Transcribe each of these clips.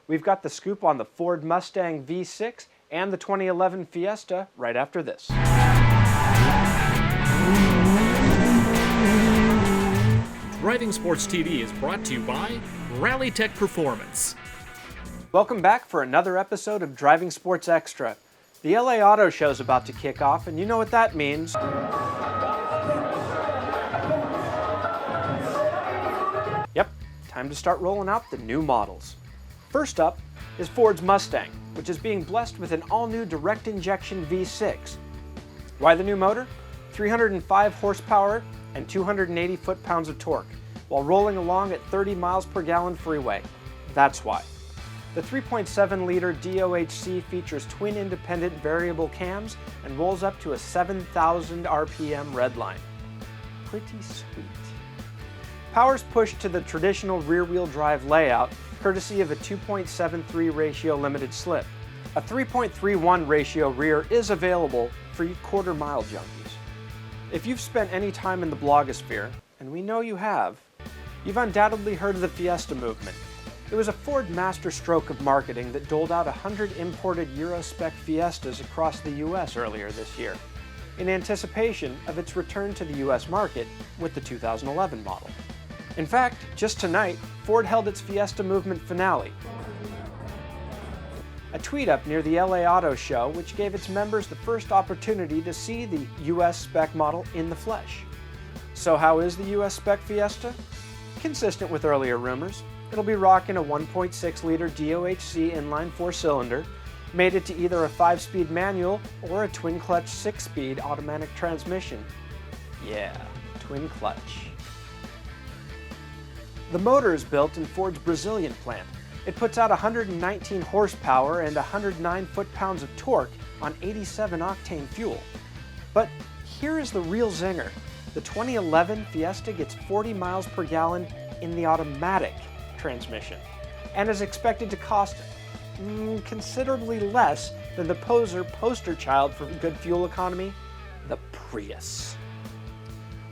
We've got the scoop on the Ford Mustang V6 and the 2011 Fiesta right after this. Driving Sports TV is brought to you by Rally Tech Performance. Welcome back for another episode of Driving Sports Extra. The LA Auto Show is about to kick off, and you know what that means. Yep, time to start rolling out the new models. First up is Ford's Mustang, which is being blessed with an all-new direct injection V6. Why the new motor? 305 horsepower and 280 foot-pounds of torque, while rolling along at 30 miles per gallon freeway. That's why. The 3.7-liter DOHC features twin independent variable cams and rolls up to a 7,000 RPM redline. Pretty sweet. Power's pushed to the traditional rear-wheel drive layout, courtesy of a 2.73 ratio limited slip. A 3.31 ratio rear is available for you quarter-mile junkies. If you've spent any time in the blogosphere, and we know you have, you've undoubtedly heard of the Fiesta Movement. It was a Ford masterstroke of marketing that doled out 100 imported Euro-spec Fiestas across the US earlier this year, in anticipation of its return to the US market with the 2011 model. In fact, just tonight, Ford held its Fiesta Movement finale. A tweet up near the LA Auto Show which gave its members the first opportunity to see the US spec model in the flesh. So how is the US spec Fiesta? Consistent with earlier rumors, it'll be rocking a 1.6-liter DOHC inline 4-cylinder, mated to either a 5-speed manual or a twin-clutch 6-speed automatic transmission. Yeah, twin clutch. The motor is built in Ford's Brazilian plant. It puts out 119 horsepower and 109 foot-pounds of torque on 87-octane fuel. But here is the real zinger. The 2011 Fiesta gets 40 miles per gallon in the automatic transmission and is expected to cost considerably less than the poster child for good fuel economy, the Prius.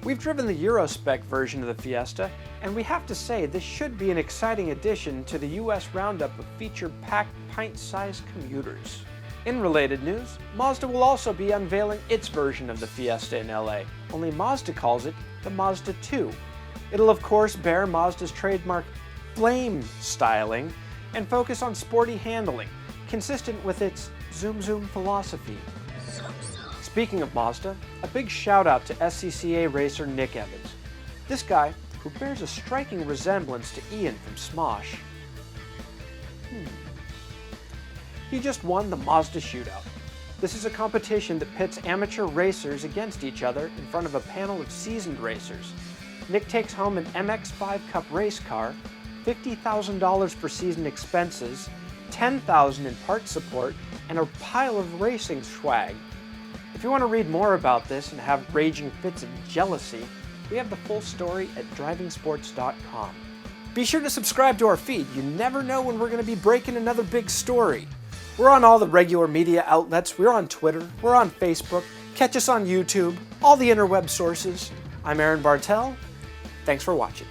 We've driven the Euro-spec version of the Fiesta, and we have to say this should be an exciting addition to the US roundup of feature-packed pint-sized commuters. In related news, Mazda will also be unveiling its version of the Fiesta in LA, only Mazda calls it the Mazda 2. It'll of course bear Mazda's trademark flame styling and focus on sporty handling, consistent with its zoom zoom philosophy. Speaking of Mazda, a big shout out to SCCA racer Nick Evans. This guy, who bears a striking resemblance to Ian from Smosh. He just won the Mazda Shootout. This is a competition that pits amateur racers against each other in front of a panel of seasoned racers. Nick takes home an MX-5 Cup race car, $50,000 for season expenses, $10,000 in part support, and a pile of racing swag. If you want to read more about this and have raging fits of jealousy, we have the full story at drivingsports.com. Be sure to subscribe to our feed. You never know when we're going to be breaking another big story. We're on all the regular media outlets. We're on Twitter. We're on Facebook. Catch us on YouTube. All the interweb sources. I'm Aaron Bartell. Thanks for watching.